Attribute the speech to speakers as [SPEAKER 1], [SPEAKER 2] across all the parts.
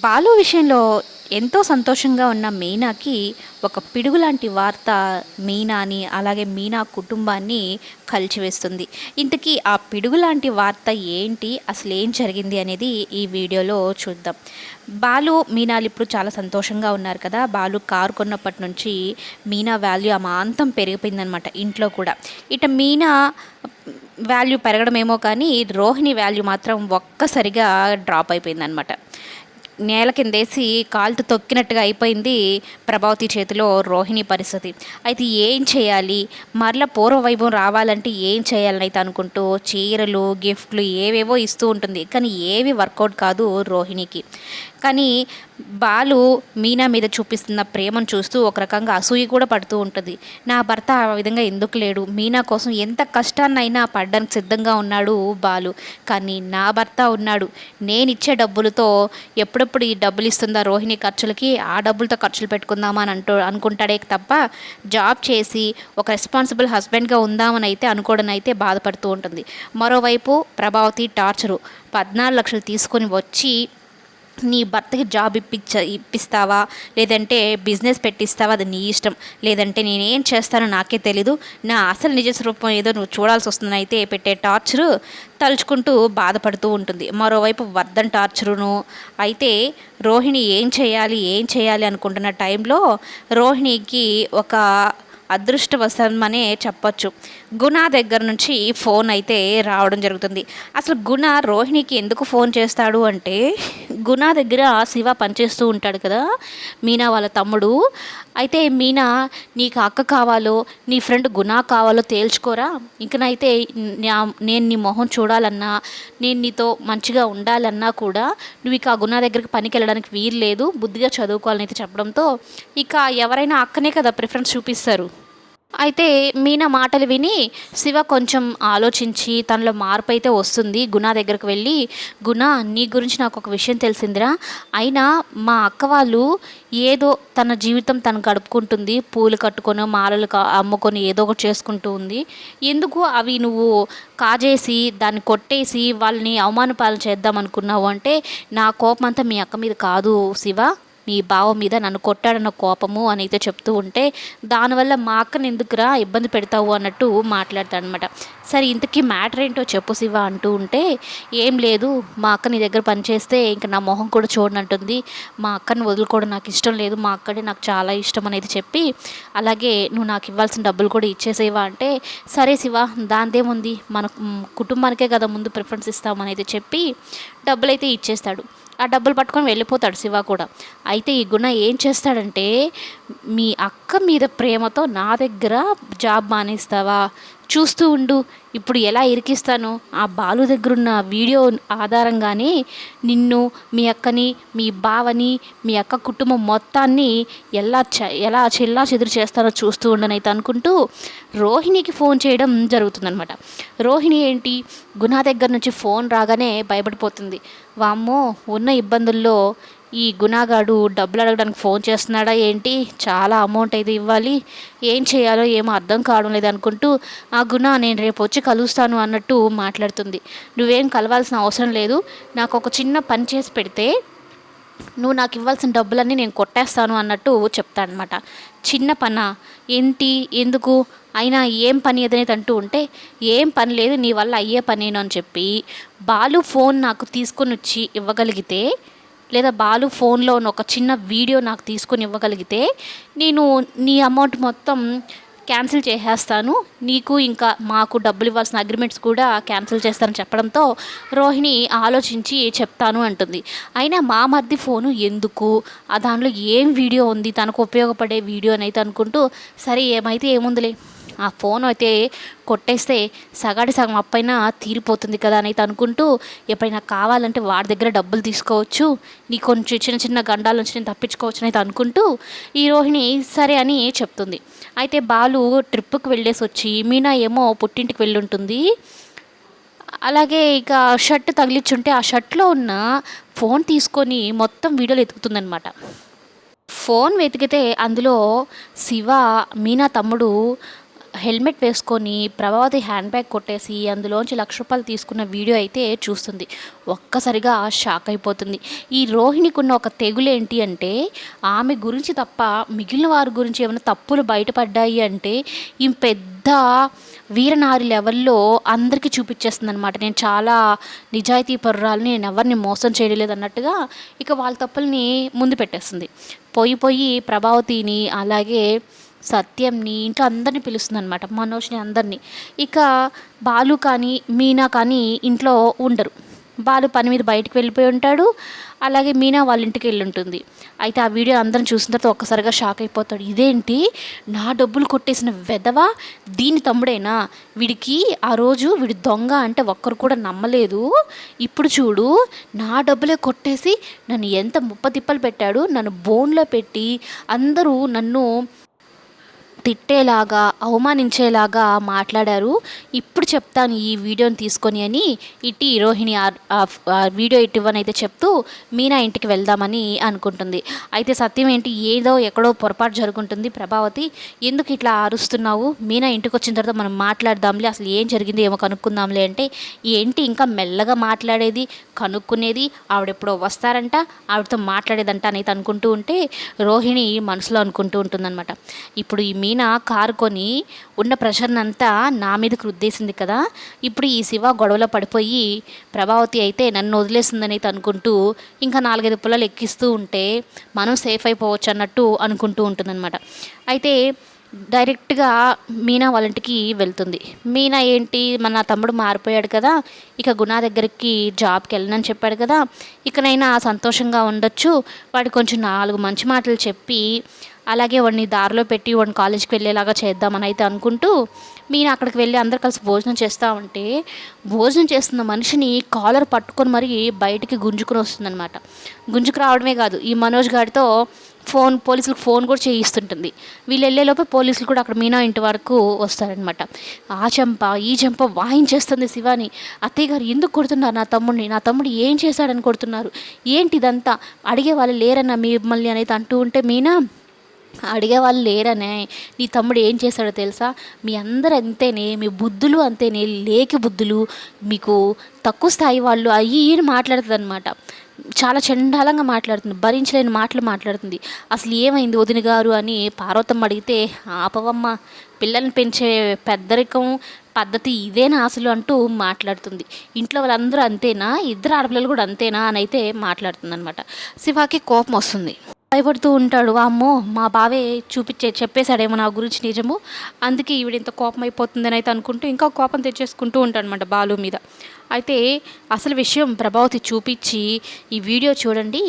[SPEAKER 1] బాలు విషయంలో ఎంతో సంతోషంగా ఉన్న మీనాకి ఒక పిడుగులాంటి వార్త మీనాని అలాగే మీనా కుటుంబాన్ని కలిచివేస్తుంది. ఇంతకీ ఆ పిడుగులాంటి వార్త ఏంటి, అసలు ఏం జరిగింది అనేది ఈ వీడియోలో చూద్దాం. బాలు మీనాలు ఇప్పుడు చాలా సంతోషంగా ఉన్నారు కదా. బాలు కారు కొన్నప్పటి నుంచి మీనా వాల్యూ అమాంతం పెరిగిపోయిందనమాట ఇంట్లో కూడా. ఇట మీనా వాల్యూ పెరగడమేమో కానీ రోహిణి వాల్యూ మాత్రం ఒక్కసారిగా డ్రాప్ అయిపోయిందనమాట. నేల కిందేసి కాలుతో తొక్కినట్టుగా అయిపోయింది ప్రభావతి చేతిలో రోహిణి పరిస్థితి. అయితే ఏం చేయాలి, మరలా పూర్వ వైభవం రావాలంటే ఏం చేయాలని అయితే అనుకుంటూ చీరలు గిఫ్ట్లు ఏవేవో ఇస్తూ ఉంటుంది. కానీ ఏవి వర్కౌట్ కాదు రోహిణికి. కానీ బాలు మీనా మీద చూపిస్తున్న ప్రేమను చూస్తూ ఒక రకంగా అసూయ కూడా పడుతూ ఉంటుంది. నా భర్త ఆ విధంగా ఎందుకు లేడు, మీనా కోసం ఎంత కష్టాన్నైనా పడడానికి సిద్ధంగా ఉన్నాడు బాలు, కానీ నా భర్త ఉన్నాడు, నేను ఇచ్చే డబ్బులతో ఎప్పుడెప్పుడు ఈ డబ్బులు ఇస్తుందా రోహిణి ఖర్చులకి, ఆ డబ్బులతో ఖర్చులు పెట్టుకుందామా అని అనుకుంటాడే తప్ప జాబ్ చేసి ఒక రెస్పాన్సిబుల్ హస్బెండ్గా ఉందామని అయితే అనుకోవడం అయితే బాధపడుతూ ఉంటుంది. మరోవైపు ప్రభావతి టార్చరు 14 లక్షలు తీసుకొని వచ్చి నీ భర్తకి జాబ్ ఇప్పిస్తావా, లేదంటే బిజినెస్ పెట్టిస్తావా, అది నీ ఇష్టం, లేదంటే నేనేం చేస్తానో నాకే తెలీదు, నా అసలు నిజ స్వరూపం ఏదో నువ్వు చూడాల్సి వస్తుందని అయితే పెట్టే టార్చరు తలుచుకుంటూ బాధపడుతూ ఉంటుంది. మరోవైపు వర్ధన్ టార్చరును. అయితే రోహిణి ఏం చేయాలి అనుకుంటున్న టైంలో రోహిణికి ఒక అదృష్టవశమనే చెప్పచ్చు. గుణ దగ్గర నుంచి ఫోన్ అయితే రావడం జరుగుతుంది. అసలు గుణ రోహిణికి ఎందుకు ఫోన్ చేస్తాడు అంటే, గుణ దగ్గర శివ పనిచేస్తూ ఉంటాడు కదా, మీనా వాళ్ళ తమ్ముడు. అయితే మీనా, నీకు అక్క కావాలో నీ ఫ్రెండ్ గుణ కావాలో తేల్చుకోరా, ఇంకనైతే నేను నీ మొహం చూడాలన్నా, నేను నీతో మంచిగా ఉండాలన్నా కూడా నువ్వు ఇక ఆ గుణ దగ్గరికి పనికి వెళ్ళడానికి వీలు లేదు, బుద్ధిగా చదువుకోవాలని అయితే చెప్పడంతో ఇక ఎవరైనా అక్కనే కదా ప్రిఫరెన్స్ చూపిస్తారు. అయితే మీనా మాటలు విని శివ కొంచెం ఆలోచించి తనలో మార్పు అయితే వస్తుంది. గుణ దగ్గరకు వెళ్ళి, గుణ నీ గురించి నాకు ఒక విషయం తెలిసిందిరా, అయినా మా అక్క వాళ్ళు ఏదో తన జీవితం తను గడుపుకుంటుంది, పూలు కట్టుకొని మాలలు అమ్ముకొని ఏదో ఒకటి చేసుకుంటూ ఉంది, ఎందుకు అవి నువ్వు కాజేసి దాన్ని కొట్టేసి వాళ్ళని అవమానపాలు చేద్దాం అనుకున్నావు అంటే, నా కోపం అంతా మీ అక్క మీద కాదు శివ, మీ బావ మీద నన్ను కొట్టాడన్న కోపము అని అయితే చెప్తూ ఉంటే, దానివల్ల మా అక్కని ఎందుకురా ఇబ్బంది పెడతావు అన్నట్టు మాట్లాడతాడనమాట. సరే ఇంతకీ మ్యాటర్ ఏంటో చెప్పు శివ అంటూ ఉంటే, ఏం లేదు, మా అక్క నీ దగ్గర పనిచేస్తే ఇంకా నా మొహం కూడా చూడనంటుంది, మా అక్కని వదులుకోవడం నాకు ఇష్టం లేదు, మా అక్కడే నాకు చాలా ఇష్టం అనేది చెప్పి, అలాగే నువ్వు నాకు ఇవ్వాల్సిన డబ్బులు కూడా ఇచ్చేసేవా అంటే, సరే శివ దాందేముంది, మన కుటుంబానికే కదా ముందు ప్రిఫరెన్స్ ఇస్తామని అయితే చెప్పి డబ్బులు అయితే ఇచ్చేస్తాడు. ఆ డబ్బులు పట్టుకొని వెళ్ళిపోతాడు శివ కూడా. అయితే ఈ గుణ ఏం చేస్తాడంటే, మీ అక్క మీద ప్రేమతో నా దగ్గర జాబ్ మానేస్తావా, చూస్తూ ఉండు, ఇప్పుడు ఎలా ఇరికిస్తాను, ఆ బాలు దగ్గరున్న వీడియో ఆధారంగానే నిన్ను, మీ అక్కని, మీ బావని, మీ అక్క కుటుంబం మొత్తాన్ని ఎలా చెల్లా చెదురు చేస్తానో చూస్తూ ఉండనైతే అనుకుంటూ రోహిణికి ఫోన్ చేయడం జరుగుతుందనమాట. రోహిణి ఏంటి, గుణ దగ్గర నుంచి ఫోన్ రాగానే భయపడిపోతుంది. వామ్మో, ఉన్న ఇబ్బందుల్లో ఈ గుణగాడు డబ్బులు అడగడానికి ఫోన్ చేస్తున్నాడా ఏంటి, చాలా అమౌంట్ అయితే ఇవ్వాలి, ఏం చేయాలో ఏమో అర్థం కావడం లేదు అనుకుంటూ, ఆ గుణ నేను రేపు వచ్చి కలుస్తాను అన్నట్టు మాట్లాడుతుంది. నువ్వేం కలవాల్సిన అవసరం లేదు, నాకు ఒక చిన్న పని చేసి పెడితే నువ్వు నాకు ఇవ్వాల్సిన డబ్బులన్నీ నేను కొట్టేస్తాను అన్నట్టు చెప్తానమాట. చిన్న పనా ఏంటి, ఎందుకు, అయినా ఏం పని ఏదైతే అంటూ ఉంటే, ఏం పని లేదు నీ వల్ల అయ్యే పనేను అని చెప్పి బాలు ఫోన్ నాకు తీసుకొని వచ్చి ఇవ్వగలిగితే, లేదా బాలు ఫోన్లో ఒక చిన్న వీడియో నాకు తీసుకొని ఇవ్వగలిగితే నేను నీ అమౌంట్ మొత్తం క్యాన్సిల్ చేసేస్తాను, నీకు ఇంకా మాకు డబ్బులు ఇవ్వాల్సిన అగ్రిమెంట్స్ కూడా క్యాన్సిల్ చేస్తానని చెప్పడంతో రోహిణి ఆలోచించి చెప్తాను అంటుంది. అయినా మా మధ్య ఫోను ఎందుకు, ఆ దానిలో ఏం వీడియో ఉంది, తనకు ఉపయోగపడే వీడియో అని అయితే అనుకుంటూ, సరే ఏమైతే ఏముందిలే, ఆ ఫోన్ అయితే కొట్టేస్తే సగాడి సగం అప్పైనా తీరిపోతుంది కదా అని అయితే అనుకుంటూ, ఎప్పుడైనా కావాలంటే వాడి దగ్గర డబ్బులు తీసుకోవచ్చు, నీ కొంచెం చిన్న చిన్న గండాల నుంచి నేను తప్పించుకోవచ్చు అని అయితే అనుకుంటూ ఈ రోహిణి సరే అని చెప్తుంది. అయితే బాలు ట్రిప్పుకి వెళ్ళేసి వచ్చి, మీనా ఏమో పుట్టింటికి వెళ్ళి ఉంటుంది. అలాగే ఇక షర్ట్ తగిలించుంటే ఆ షర్ట్లో ఉన్న ఫోన్ తీసుకొని మొత్తం వీడియోలు ఎతుకుతుందనమాట. ఫోన్ వెతికితే అందులో శివ, మీనా తమ్ముడు హెల్మెట్ వేసుకొని ప్రభావతి హ్యాండ్ బ్యాగ్ కొట్టేసి అందులోంచి ₹1,00,000 తీసుకున్న వీడియో అయితే చూస్తుంది. ఒక్కసారిగా షాక్ అయిపోతుంది. ఈ రోహిణికి ఉన్న ఒక తెగులేంటి అంటే ఆమె గురించి తప్ప మిగిలిన వారి గురించి ఏమైనా తప్పులు బయటపడ్డాయి అంటే ఈ పెద్ద వీరనారి లెవెల్లో అందరికీ చూపించేస్తుంది అనమాట. నేను చాలా నిజాయితీ పరురాలని, నేను ఎవరిని మోసం చేయలేదు అన్నట్టుగా ఇక వాళ్ళ తప్పుల్ని ముందు పెట్టేస్తుంది. పోయి ప్రభావతిని అలాగే సత్యంని ఇంట్లో అందరినీ పిలుస్తుంది అనమాట, మనోజ్ని అందరినీ. ఇక బాలు కానీ మీనా కానీ ఇంట్లో ఉండరు. బాలు పని మీద బయటకు వెళ్ళిపోయి ఉంటాడు, అలాగే మీనా వాళ్ళ ఇంటికి వెళ్ళి ఉంటుంది. అయితే ఆ వీడియో అందరం చూసిన తర్వాత ఒక్కసారిగా షాక్ అయిపోతాడు. ఇదేంటి, నా డబ్బులు కొట్టేసిన వెధవ దీని తమ్ముడేనా, వీడికి ఆ రోజు వీడి దొంగ అంటే ఒక్కరు కూడా నమ్మలేదు, ఇప్పుడు చూడు నా డబ్బులే కొట్టేసి నన్ను ఎంత ముప్పతిప్పలు పెట్టాడు, నన్ను బోన్లో పెట్టి అందరూ నన్ను తిట్టేలాగా అవమానించేలాగా మాట్లాడారు, ఇప్పుడు చెప్తాను ఈ వీడియోని తీసుకొని అని ఇట్టి రోహిణి వీడియో ఇవ్వని అయితే చెప్తూ మీనా ఇంటికి వెళ్దామని అనుకుంటుంది. అయితే సత్యం ఏంటి, ఏదో ఎక్కడో పొరపాటు జరుగుంటుంది, ప్రభావతి ఎందుకు ఇట్లా అరుస్తున్నావు, మీనా ఇంటికి వచ్చిన తర్వాత మనం మాట్లాడదాంలే, అసలు ఏం జరిగింది ఏమో కనుక్కుందాంలే అంటే ఏంటి ఇంకా మెల్లగా మాట్లాడేది, కనుక్కునేది, ఆవిడెప్పుడో వస్తారంట, ఆవిడతో మాట్లాడేదంట అని అయితే అనుకుంటూ ఉంటే రోహిణి మనసులో అనుకుంటూ ఉంటుందన్నమాట. ఇప్పుడు ఈ మీనా కారు కొని ఉన్న ప్రెషర్నంతా నా మీదకి రుద్దేసింది కదా, ఇప్పుడు ఈ శివ గొడవలో పడిపోయి ప్రభావతి అయితే నన్ను వదిలేసిందని అయితే అనుకుంటూ ఇంకా 4-5 పుల్లలు ఎక్కిస్తూ ఉంటే మనం సేఫ్ అయిపోవచ్చు అన్నట్టు అనుకుంటూ ఉంటుందన్నమాట. అయితే డైరెక్ట్గా మీనా వాళ్ళ ఇంటికి వెళ్తుంది. మీనా ఏంటి, మన తమ్ముడు మారిపోయాడు కదా, ఇక గుణ దగ్గరికి జాబ్కి వెళ్ళనని చెప్పాడు కదా, ఇకనైనా సంతోషంగా ఉండొచ్చు, వాడికి కొంచెం 4 మంచి మాటలు చెప్పి అలాగే వాడిని దారిలో పెట్టి వాడిని కాలేజీకి వెళ్ళేలాగా చేద్దామని అయితే అనుకుంటూ మీనా అక్కడికి వెళ్ళి అందరు కలిసి భోజనం చేస్తూ ఉంటే భోజనం చేస్తున్న మనిషిని కాలర్ పట్టుకొని మరీ బయటికి గుంజుకుని వస్తుందన్నమాట. గుంజుకు రావడమే కాదు, ఈ మనోజ్ గారితో పోలీసులకు ఫోన్ కూడా చేయిస్తుంటుంది. వీళ్ళు వెళ్ళేలోపే పోలీసులు కూడా అక్కడ మీనా ఇంటి వరకు వస్తారనమాట. ఆ చెంప ఈ చెంప వాయించేస్తుంది శివాని. అత్తయ్య గారు ఎందుకు కొడుతున్నారు నా తమ్ముడిని, నా తమ్ముడు ఏం చేశాడని కొడుతున్నారు, ఏంటి ఇదంతా, అడిగే వాళ్ళు లేరన్నా మిమ్మల్ని అనేది అంటూ ఉంటే మీనా అడిగేవాళ్ళు లేరనే, నీ తమ్ముడు ఏం చేశాడో తెలుసా, మీ అందరు అంతేనే, మీ బుద్ధులు అంతేనే, లేకి బుద్ధులు, మీకు తక్కువ స్థాయి వాళ్ళు అయ్యి మాట్లాడుతుంది అనమాట. చాలా చండాలంగా మాట్లాడుతుంది, భరించలేని మాటలు మాట్లాడుతుంది. అసలు ఏమైంది వదిన గారు అని పార్వతమ్మ అడిగితే ఆపవమ్మ, పిల్లల్ని పెంచే పెద్దరికం పద్ధతి ఇదేనా అసలు అంటూ మాట్లాడుతుంది. ఇంట్లో వాళ్ళందరూ అంతేనా, 2 ఆడపిల్లలు కూడా అంతేనా అని అయితే మాట్లాడుతుంది అనమాట. శివాకి కోపం వస్తుంది, భయపడుతూ ఉంటాడు. అమ్మో మా బావే చెప్పేశాడేమో నా గురించి నిజము, అందుకే ఈవిడ ఇంత కోపం అయిపోతుందని అయితే అనుకుంటూ ఇంకా కోపం తెచ్చేసుకుంటూ ఉంటాడు అనమాట బాలు మీద. అయితే అసలు విషయం ప్రభావతి చూపించి ఈ వీడియో చూడండి,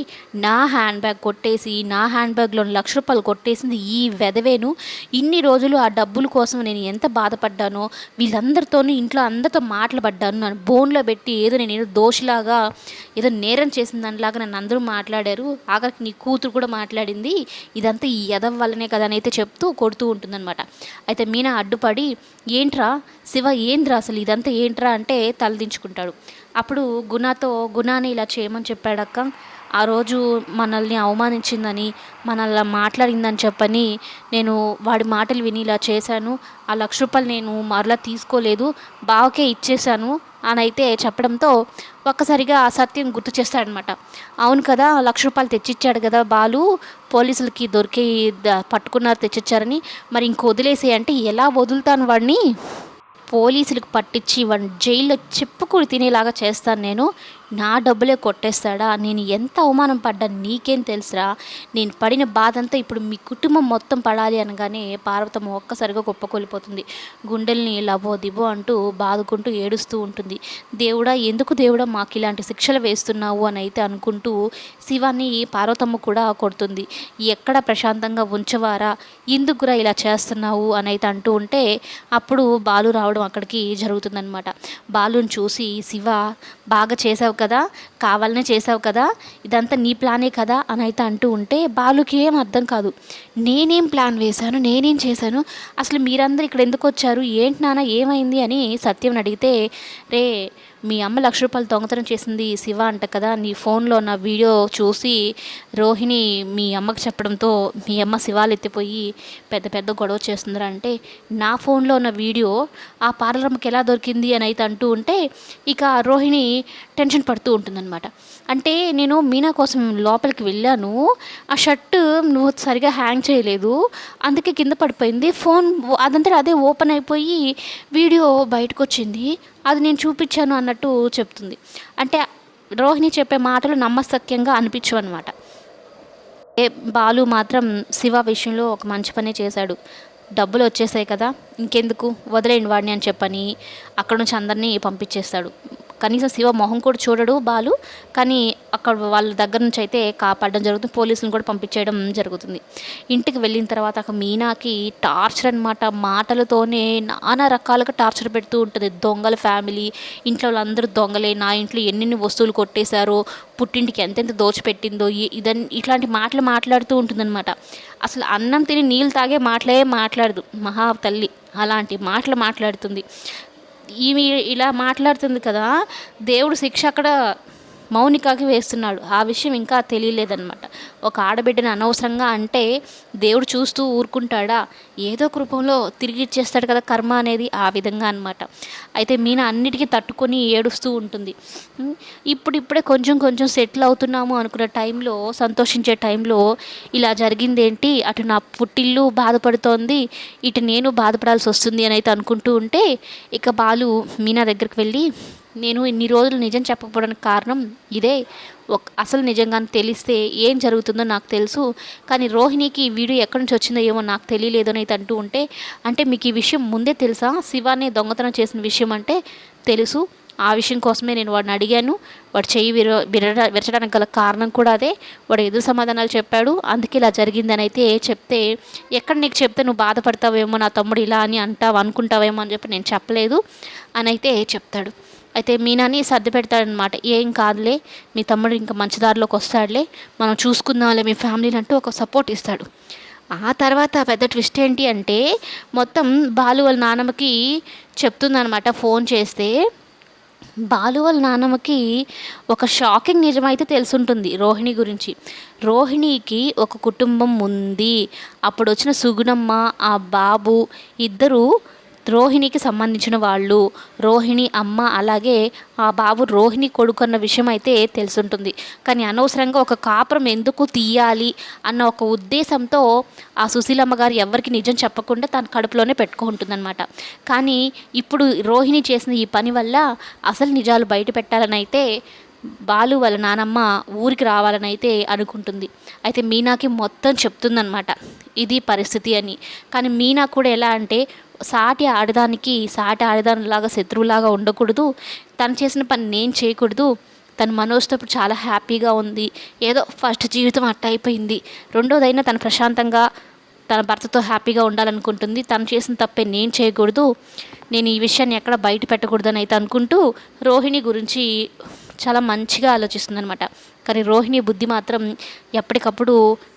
[SPEAKER 1] నా హ్యాండ్ బ్యాగ్ కొట్టేసి నా హ్యాండ్ బ్యాగ్లో ₹1,00,000 కొట్టేసింది ఈ వెధవేను, ఇన్ని రోజులు ఆ డబ్బుల కోసం నేను ఎంత బాధపడ్డానో, వీళ్ళందరితోనూ ఇంట్లో అందరితో మాట్లాడబడ్డాను, నన్ను బోన్లో పెట్టి నేను దోషిలాగా ఏదో నేరం చేసిన దానిలాగా నన్ను అందరూ మాట్లాడారు, ఆఖరికి నీ కూతురు కూడా మాట్లాడింది, ఇదంతా ఈ ఎదవ వల్లనే కదా అని అయితే చెప్తూ కొడుతూ ఉంటుందన్నమాట. అయితే మీనా అడ్డుపడి ఏంట్రా శివ, ఏంద్రా అసలు ఇదంతా ఏంట్రా అంటే తలదించుకుంటాడు. అప్పుడు గుణాని ఇలా చేయమని చెప్పాడక్క, ఆ రోజు మనల్ని అవమానించిందని మనల్ని మాట్లాడిందని చెప్పని నేను వాడి మాటలు విని ఇలా చేశాను, ఆ ₹1,00,000 నేను మరలా తీసుకోలేదు, బావకే ఇచ్చేశాను అని అయితే చెప్పడంతో ఒక్కసారిగా సత్యం గుర్తు చేస్తాడనమాట. అవును కదా, ₹1,00,000 తెచ్చిచ్చాడు కదా బాలు, పోలీసులకి దొరికి పట్టుకున్నారు తెచ్చిచ్చారని, మరి ఇంక వదిలేసే అంటే ఎలా వదులుతాను వాడిని, పోలీసులకు పట్టించి వాడిని జైల్లో చెప్పుకుని తినేలాగా చేస్తాను నేను, నా డబ్బులే కొట్టేస్తాడా, నేను ఎంత అవమానం పడ్డా నీకేం తెలుసురా, నేను పడిన బాధ అంతా ఇప్పుడు మీ కుటుంబం మొత్తం పడాలి అనగానే పార్వతమ్మ ఒక్కసారిగా కుప్పకొలిపోతుంది. గుండెల్ని లబో దిబో అంటూ బాదుకుంటూ ఏడుస్తూ ఉంటుంది. ఎందుకు దేవుడా మాకు ఇలాంటి శిక్షలు వేస్తున్నావు అని అయితే అనుకుంటూ శివాన్ని పార్వతమ్మ కూడా కొడుతుంది. ఎక్కడ ప్రశాంతంగా ఉంచవారా, ఎందుకురా ఇలా చేస్తున్నావు అని అయితే అంటూ ఉంటే అప్పుడు బాలు రావడం అక్కడికి జరుగుతుందనమాట. బాలుని చూసి శివ బాగా చేసావు కదా, కావాలనే చేసావు కదా, ఇదంతా నీ ప్లానే కదా అని అయితే అంటూ ఉంటే బాలుకి ఏం అర్థం కాదు. నేనేం ప్లాన్ వేశాను, నేనేం చేశాను, అసలు మీరందరూ ఇక్కడ ఎందుకు వచ్చారు, ఏంటి నాన్న ఏమైంది అని సత్యం అడిగితే, రే మీ అమ్మ ₹1,00,000 దొంగతనం చేసింది శివ అంట కదా, నీ ఫోన్లో నా వీడియో చూసి రోహిణి మీ అమ్మకి చెప్పడంతో మీ అమ్మ శివాలు ఎత్తిపోయి పెద్ద పెద్ద గొడవ చేస్తుందిరా అంటే, నా ఫోన్లో ఉన్న వీడియో ఆ పార్లర్కి ఎలా దొరికింది అని అయితే అంటూ ఉంటే ఇక రోహిణి టెన్షన్ పడుతూ ఉంటుందన్నమాట. అంటే నేను మీనా కోసం లోపలికి వెళ్ళాను, ఆ షర్ట్ నువ్వు సరిగా హ్యాంగ్ చేయలేదు, అందుకే కింద పడిపోయింది, ఫోన్ అదంతా అదే ఓపెన్ అయిపోయి వీడియో బయటకు వచ్చింది, అది నేను చూపించాను అన్నట్టు చెప్తుంది. అంటే రోహిణి చెప్పే మాటలు నమ్మశక్యంగా అనిపించవు అనమాట. బాలు మాత్రం శివ విషయంలో ఒక మంచి పనే చేశాడు. డబ్బులు వచ్చేసాయి కదా, ఇంకెందుకు వదిలేయండి వాడిని అని చెప్పని అక్కడ నుంచి అందరినీ పంపించేస్తాడు. కనీసం శివ మొహం కూడా చూడడు బాలు, కానీ అక్కడ వాళ్ళ దగ్గర నుంచి అయితే కాపాడడం జరుగుతుంది, పోలీసులను కూడా పంపించేయడం జరుగుతుంది. ఇంటికి వెళ్ళిన తర్వాత అక్కడ మీనాకి టార్చర్ అనమాట, మాటలతోనే నానా రకాలుగా టార్చర్ పెడుతూ ఉంటుంది. దొంగల ఫ్యామిలీ, ఇంట్లో వాళ్ళందరూ దొంగలే, నా ఇంట్లో ఎన్నెన్ని వస్తువులు కొట్టేశారో, పుట్టింటికి ఎంతెంత దోచిపెట్టిందో, ఇట్లాంటి మాటలు మాట్లాడుతూ ఉంటుందన్నమాట. అసలు అన్నం తిని నీళ్ళు తాగే మాట్లాడదు మహా తల్లి, అలాంటి మాటలు మాట్లాడుతుంది. ఈమె ఇలా మాట్లాడుతుంది కదా, దేవుడు శిక్ష అక్కడ మౌనికకి వేస్తున్నాడు. ఆ విషయం ఇంకా తెలియలేదన్నమాట. ఒక ఆడబిడ్డని అనవసరంగా అంటే దేవుడు చూస్తూ ఊరుకుంటాడా, ఏదో ఒక రూపంలో తిరిగి ఇచ్చేస్తాడు కదా కర్మ అనేది, ఆ విధంగా అనమాట. అయితే మీనా అన్నిటికీ తట్టుకొని ఏడుస్తూ ఉంటుంది. ఇప్పుడిప్పుడే కొంచెం కొంచెం సెటిల్ అవుతున్నాము అనుకున్న టైంలో, సంతోషించే టైంలో ఇలా జరిగిందేంటి, అటు నా పుట్టిల్లు బాధపడుతోంది, ఇటు నేను బాధపడాల్సి వస్తుంది అని అయితే అనుకుంటూ ఉంటే ఇక బాలు మీనా దగ్గరికి వెళ్ళి, నేను ఇన్ని రోజులు నిజం చెప్పకపోవడానికి కారణం ఇదే, అసలు నిజంగానే తెలిస్తే ఏం జరుగుతుందో నాకు తెలుసు, కానీ రోహిణికి ఈ వీడియో ఎక్కడి నుంచి వచ్చిందో ఏమో నాకు తెలియలేదు అని అయితే అంటూ ఉంటే, అంటే మీకు ఈ విషయం ముందే తెలుసా, శివాని దొంగతనం చేసిన విషయం అంటే తెలుసు, ఆ విషయం కోసమే నేను వాడిని అడిగాను, వాడు చెయ్యి విరచడానికి గల కారణం కూడా అదే, వాడు ఎదురు సమాధానాలు చెప్పాడు, అందుకే ఇలా జరిగిందని అయితే చెప్తే, ఎక్కడ నీకు చెప్తే నువ్వు బాధపడతావేమో, నా తమ్ముడు ఇలా అని అనుకుంటావేమో అని చెప్పి నేను చెప్పలేదు అని అయితే చెప్తాడు. అయితే మీనాని సర్ది పెడతాడనమాట. ఏం కాదులే, మీ తమ్ముడు ఇంకా మంచి దారిలోకి వస్తాడులే, మనం చూసుకుందాంలే మీ ఫ్యామిలీని అంటూ ఒక సపోర్ట్ ఇస్తాడు. ఆ తర్వాత పెద్ద ట్విస్ట్ ఏంటి అంటే, మొత్తం బాలు వాళ్ళ నాన్నమ్మకి చెప్తుందనమాట ఫోన్ చేస్తే. బాలు వాళ్ళ నాన్నమ్మకి ఒక షాకింగ్ నిజమైతే తెలుసుంటుంది రోహిణి గురించి. రోహిణికి ఒక కుటుంబం ఉంది, అప్పుడు వచ్చిన సుగుణమ్మ, ఆ బాబు ఇద్దరు రోహిణికి సంబంధించిన వాళ్ళు, రోహిణి అమ్మ అలాగే ఆ బాబు రోహిణి కొడుకు అన్న విషయం అయితే తెలుసుంటుంది. కానీ అనవసరంగా ఒక కాపురం ఎందుకు తీయాలి అన్న ఒక ఉద్దేశంతో ఆ సుశీలమ్మ గారు ఎవరికి నిజం చెప్పకుండా తన కడుపులోనే పెట్టుకుంటుందన్నమాట. కానీ ఇప్పుడు రోహిణి చేసిన ఈ పని వల్ల అసలు నిజాలు బయట పెట్టాలని అయితే బాలు వాళ్ళ నానమ్మ ఊరికి రావాలని అయితే అనుకుంటుంది. అయితే మీనాకి మొత్తం చెప్తుందనమాట ఇది పరిస్థితి అని. కానీ మీనా కూడా ఎలా అంటే, సాటి ఆడదానిలాగా శత్రువులాగా ఉండకూడదు, తను చేసిన పని నేను చేయకూడదు, తను మనోజ్తో ఇప్పుడు చాలా హ్యాపీగా ఉంది, ఏదో ఫస్ట్ జీవితం అట్ట అయిపోయింది, రెండోదైనా తను ప్రశాంతంగా తన భర్తతో హ్యాపీగా ఉండాలనుకుంటుంది, తను చేసిన తప్పే నేను చేయకూడదు, నేను ఈ విషయాన్ని ఎక్కడ బయట పెట్టకూడదని అయితే అనుకుంటూ రోహిణి గురించి చాలా మంచిగా ఆలోచిస్తుందనమాట. కానీ రోహిణి బుద్ధి మాత్రం ఎప్పటికప్పుడు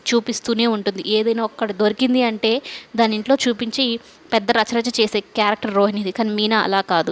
[SPEAKER 1] చూపిస్తూనే ఉంటుంది. ఏదైనా ఒక్కడ దొరికింది అంటే దాని ఇంట్లో చూపించి పెద్ద రచరచ చేసే క్యారెక్టర్ రోహిణిది. కానీ మీనా అలా కాదు.